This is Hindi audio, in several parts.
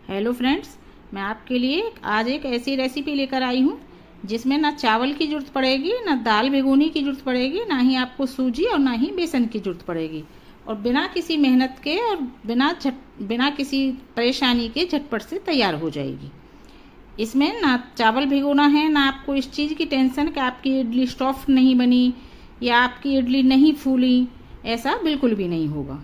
हेलो फ्रेंड्स, मैं आपके लिए आज एक ऐसी रेसिपी लेकर आई हूँ जिसमें ना चावल की ज़रूरत पड़ेगी, ना दाल भिगोने की ज़रूरत पड़ेगी, ना ही आपको सूजी और ना ही बेसन की ज़रूरत पड़ेगी। और बिना किसी मेहनत के और बिना किसी परेशानी के झटपट से तैयार हो जाएगी। इसमें ना चावल भिगोना है, ना आपको इस चीज़ की टेंशन कि आपकी इडली सॉफ्ट नहीं बनी या आपकी इडली नहीं फूली, ऐसा बिल्कुल भी नहीं होगा।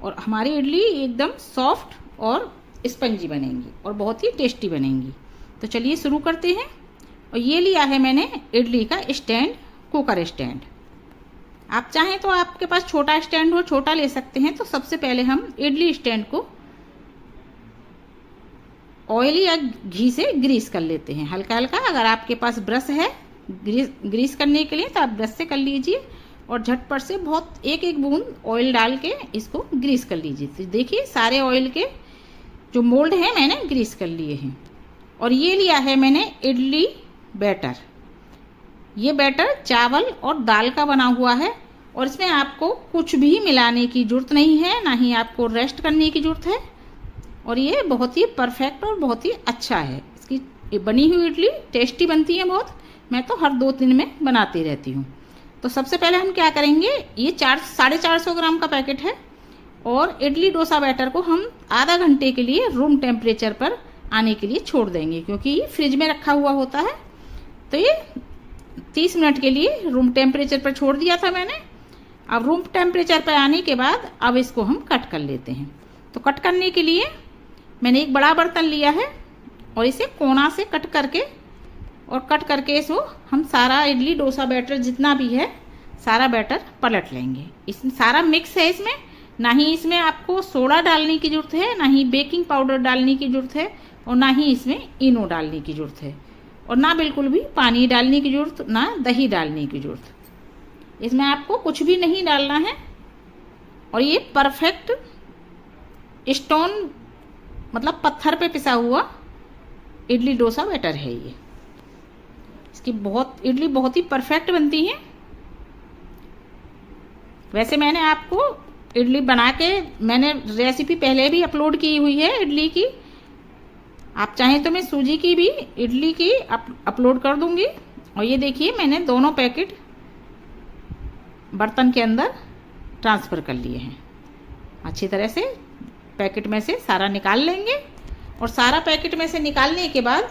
और हमारी इडली एकदम सॉफ्ट और स्पंजी बनेंगी और बहुत ही टेस्टी बनेंगी। तो चलिए शुरू करते हैं। और ये लिया है मैंने इडली का स्टैंड, कुकर स्टैंड। आप चाहें तो आपके पास छोटा स्टैंड हो, छोटा ले सकते हैं। तो सबसे पहले हम इडली स्टैंड को ऑयल या घी से ग्रीस कर लेते हैं हल्का हल्का। अगर आपके पास ब्रश है ग्रीस करने के लिए तो आप ब्रश से कर लीजिए और झटपट से बहुत एक एक बूंद ऑयल डाल के इसको ग्रीस कर लीजिए। तो देखिए सारे ऑयल के जो मोल्ड है मैंने ग्रीस कर लिए हैं। और ये लिया है मैंने इडली बैटर। ये बैटर चावल और दाल का बना हुआ है और इसमें आपको कुछ भी मिलाने की ज़रूरत नहीं है, ना ही आपको रेस्ट करने की ज़रूरत है। और ये बहुत ही परफेक्ट और बहुत ही अच्छा है। इसकी बनी हुई इडली टेस्टी बनती है बहुत। मैं तो हर 2-3 में बनाती रहती हूँ। तो सबसे पहले हम क्या करेंगे, ये 450 ग्राम का पैकेट है और इडली डोसा बैटर को हम आधा घंटे के लिए रूम टेम्परेचर पर आने के लिए छोड़ देंगे, क्योंकि ये फ्रिज में रखा हुआ होता है। तो ये 30 मिनट के लिए रूम टेम्परेचर पर छोड़ दिया था मैंने। अब रूम टेम्परेचर पर आने के बाद अब इसको हम कट कर लेते हैं। तो कट करने के लिए मैंने एक बड़ा बर्तन लिया है और इसे कोना से कट करके इसको हम सारा इडली डोसा बैटर जितना भी है सारा बैटर पलट लेंगे। इसमें सारा मिक्स है, इसमें ना ही इसमें आपको सोडा डालने की ज़रूरत है, ना ही बेकिंग पाउडर डालने की ज़रूरत है, और ना ही इसमें इनो डालने की ज़रूरत है, और ना बिल्कुल भी पानी डालने की ज़रूरत, ना दही डालने की ज़रूरत। इसमें आपको कुछ भी नहीं डालना है। और ये परफेक्ट स्टोन मतलब पत्थर पे पिसा हुआ इडली डोसा बैटर है। ये इसकी इडली बहुत ही परफेक्ट बनती है। वैसे मैंने आपको इडली बना के मैंने रेसिपी पहले भी अपलोड की हुई है इडली की। आप चाहें तो मैं सूजी की भी इडली की अपलोड कर दूंगी। और ये देखिए मैंने दोनों पैकेट बर्तन के अंदर ट्रांसफ़र कर लिए हैं। अच्छी तरह से पैकेट में से सारा निकाल लेंगे। और सारा पैकेट में से निकालने के बाद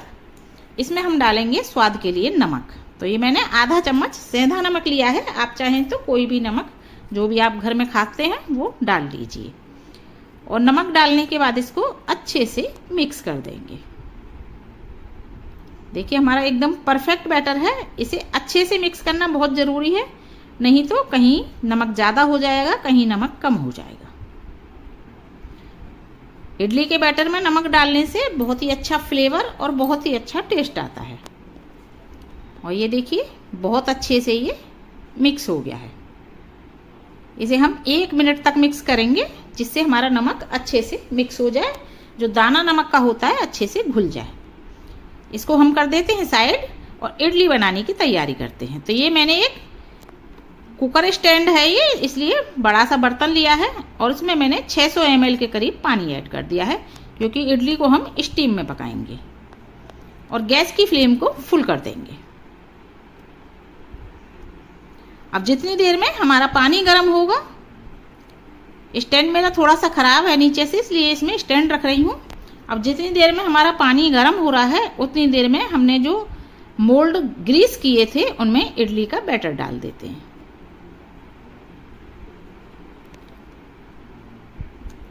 इसमें हम डालेंगे स्वाद के लिए नमक। तो ये मैंने आधा चम्मच सेंधा नमक लिया है। आप चाहें तो कोई भी नमक जो भी आप घर में खाते हैं वो डाल लीजिए। और नमक डालने के बाद इसको अच्छे से मिक्स कर देंगे। देखिए हमारा एकदम परफेक्ट बैटर है। इसे अच्छे से मिक्स करना बहुत ज़रूरी है, नहीं तो कहीं नमक ज़्यादा हो जाएगा, कहीं नमक कम हो जाएगा। इडली के बैटर में नमक डालने से बहुत ही अच्छा फ्लेवर और बहुत ही अच्छा टेस्ट आता है। और ये देखिए बहुत अच्छे से ये मिक्स हो गया है। इसे हम 1 मिनट तक मिक्स करेंगे, जिससे हमारा नमक अच्छे से मिक्स हो जाए, जो दाना नमक का होता है अच्छे से घुल जाए। इसको हम कर देते हैं साइड और इडली बनाने की तैयारी करते हैं। तो ये मैंने एक कुकर स्टैंड है ये, इसलिए बड़ा सा बर्तन लिया है और इसमें मैंने 600 ml के करीब पानी ऐड कर दिया है, क्योंकि इडली को हम स्टीम में पकाएंगे। और गैस की फ्लेम को फुल कर देंगे। अब जितनी देर में हमारा पानी गर्म होगा, स्टैंड मेरा थोड़ा सा ख़राब है नीचे से, इसलिए इसमें स्टैंड रख रही हूँ। अब जितनी देर में हमारा पानी गर्म हो रहा है उतनी देर में हमने जो मोल्ड ग्रीस किए थे उनमें इडली का बैटर डाल देते हैं।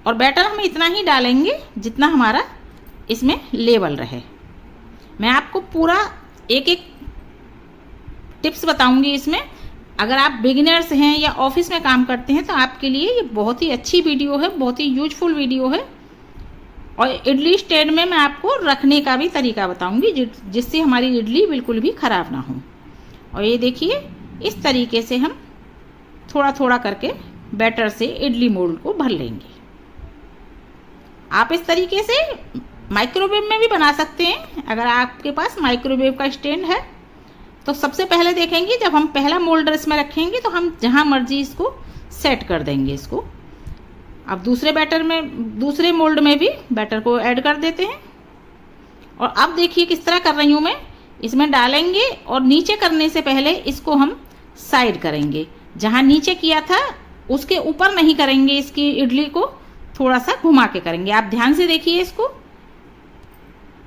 और बैटर हम इतना ही डालेंगे जितना हमारा इसमें लेवल रहे। मैं आपको पूरा एक एक टिप्स बताऊंगी इसमें। अगर आप बिगिनर्स हैं या ऑफिस में काम करते हैं तो आपके लिए ये बहुत ही अच्छी वीडियो है, बहुत ही यूजफुल वीडियो है। और इडली स्टैंड में मैं आपको रखने का भी तरीका बताऊंगी, जिससे हमारी इडली बिल्कुल भी ख़राब ना हो। और ये देखिए इस तरीके से हम थोड़ा थोड़ा करके बैटर से इडली मोल्ड को भर लेंगे। आप इस तरीके से माइक्रोवेव में भी बना सकते हैं। अगर आपके पास माइक्रोवेव का स्टैंड है तो सबसे पहले देखेंगे, जब हम पहला मोल्ड इसमें रखेंगे तो हम जहाँ मर्जी इसको सेट कर देंगे इसको। अब दूसरे मोल्ड में भी बैटर को ऐड कर देते हैं। और अब देखिए किस तरह कर रही हूँ मैं। इसमें डालेंगे और नीचे करने से पहले इसको हम साइड करेंगे। जहाँ नीचे किया था उसके ऊपर नहीं करेंगे, इसकी इडली को थोड़ा सा घुमा के करेंगे। आप ध्यान से देखिए, इसको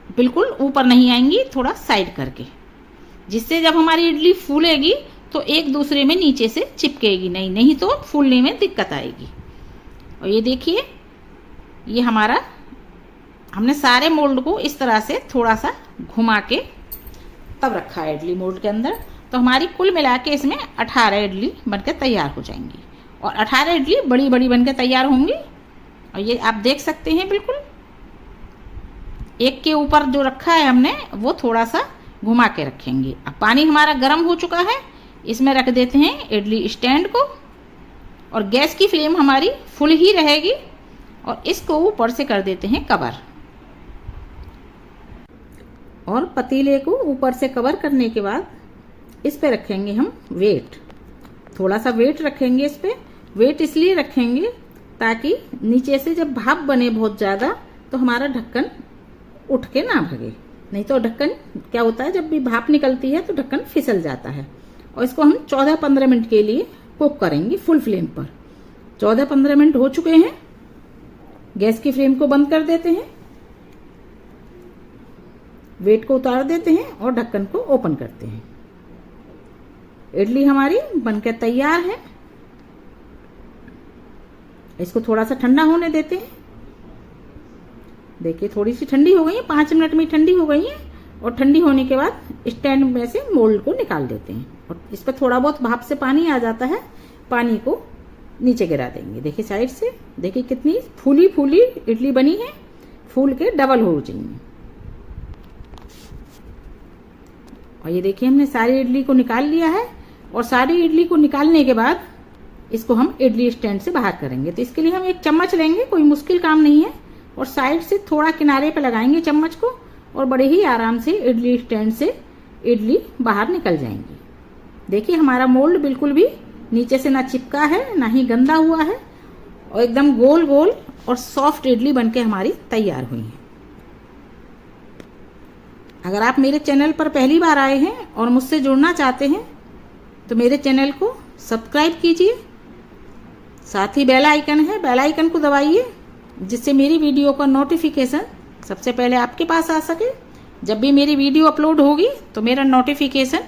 बिल्कुल ऊपर नहीं आएंगी, थोड़ा साइड करके, जिससे जब हमारी इडली फूलेगी तो एक दूसरे में नीचे से चिपकेगी नहीं तो फूलने में दिक्कत आएगी। और ये देखिए, ये हमने सारे मोल्ड को इस तरह से थोड़ा सा घुमा के तब रखा है इडली मोल्ड के अंदर। तो हमारी कुल मिला के इसमें 18 इडली बनकर तैयार हो जाएंगी और 18 इडली बड़ी बड़ी बनकर तैयार होंगी। और ये आप देख सकते हैं, बिल्कुल एक के ऊपर जो रखा है हमने वो थोड़ा सा घुमा के रखेंगे। अब पानी हमारा गर्म हो चुका है, इसमें रख देते हैं इडली स्टैंड को और गैस की फ्लेम हमारी फुल ही रहेगी और इसको ऊपर से कर देते हैं कवर। और पतीले को ऊपर से कवर करने के बाद इस पे रखेंगे हम वेट। थोड़ा सा वेट रखेंगे इस पे। वेट इसलिए रखेंगे ताकि नीचे से जब भाप बने बहुत ज़्यादा तो हमारा ढक्कन उठ के ना भगे। नहीं तो ढक्कन क्या होता है, जब भी भाप निकलती है तो ढक्कन फिसल जाता है। और इसको हम 14-15 मिनट के लिए कुक करेंगे फुल फ्लेम पर। 14-15 मिनट हो चुके हैं। गैस की फ्लेम को बंद कर देते हैं, वेट को उतार देते हैं और ढक्कन को ओपन करते हैं। इडली हमारी बनकर तैयार है। इसको थोड़ा सा ठंडा होने देते हैं। देखिए थोड़ी सी ठंडी हो गई है, 5 मिनट में ठंडी हो गई है। और ठंडी होने के बाद स्टैंड में से मोल्ड को निकाल देते हैं और इस पर थोड़ा बहुत भाप से पानी आ जाता है, पानी को नीचे गिरा देंगे। देखिए साइड से, देखिए कितनी फूली फूली इडली बनी है, फूल के डबल हो जाएंगी। और ये देखिए हमने सारी इडली को निकाल लिया है। और सारी इडली को निकालने के बाद इसको हम इडली स्टैंड से बाहर करेंगे। तो इसके लिए हम एक चम्मच लेंगे, कोई मुश्किल काम नहीं है, और साइड से थोड़ा किनारे पे लगाएंगे चम्मच को और बड़े ही आराम से इडली स्टैंड से इडली बाहर निकल जाएंगी। देखिए हमारा मोल्ड बिल्कुल भी नीचे से ना चिपका है ना ही गंदा हुआ है और एकदम गोल गोल और सॉफ्ट इडली बनके हमारी तैयार हुई है। अगर आप मेरे चैनल पर पहली बार आए हैं और मुझसे जुड़ना चाहते हैं तो मेरे चैनल को सब्सक्राइब कीजिए। साथ ही बेल आइकन है, बेल आइकन को दबाइए जिससे मेरी वीडियो का नोटिफिकेशन सबसे पहले आपके पास आ सके। जब भी मेरी वीडियो अपलोड होगी तो मेरा नोटिफिकेशन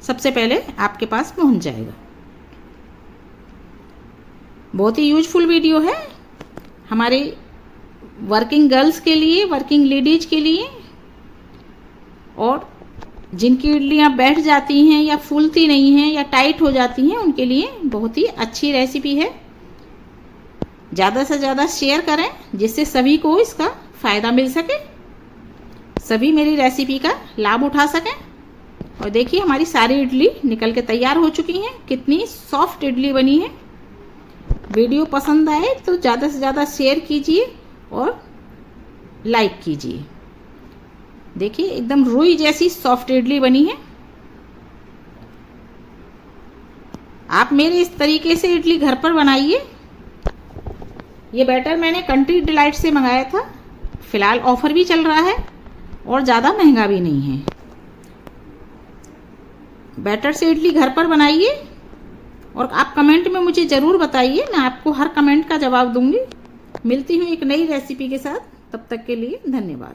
सबसे पहले आपके पास पहुंच जाएगा। बहुत ही यूजफुल वीडियो है हमारे वर्किंग गर्ल्स के लिए, वर्किंग लेडीज के लिए, और जिनकी इडलियां बैठ जाती हैं या फूलती नहीं हैं या टाइट हो जाती हैं उनके लिए बहुत ही अच्छी रेसिपी है। ज़्यादा से ज़्यादा शेयर करें जिससे सभी को इसका फ़ायदा मिल सके, सभी मेरी रेसिपी का लाभ उठा सकें। और देखिए हमारी सारी इडली निकल के तैयार हो चुकी हैं, कितनी सॉफ्ट इडली बनी है। वीडियो पसंद आए तो ज़्यादा से ज़्यादा शेयर कीजिए और लाइक कीजिए। देखिए एकदम रुई जैसी सॉफ्ट इडली बनी है। आप मेरे इस तरीके से इडली घर पर बनाइए। ये बैटर मैंने कंट्री डिलाइट से मंगाया था, फिलहाल ऑफर भी चल रहा है और ज़्यादा महंगा भी नहीं है। बैटर से इडली घर पर बनाइए और आप कमेंट में मुझे ज़रूर बताइए, मैं आपको हर कमेंट का जवाब दूंगी। मिलती हूँ एक नई रेसिपी के साथ, तब तक के लिए धन्यवाद।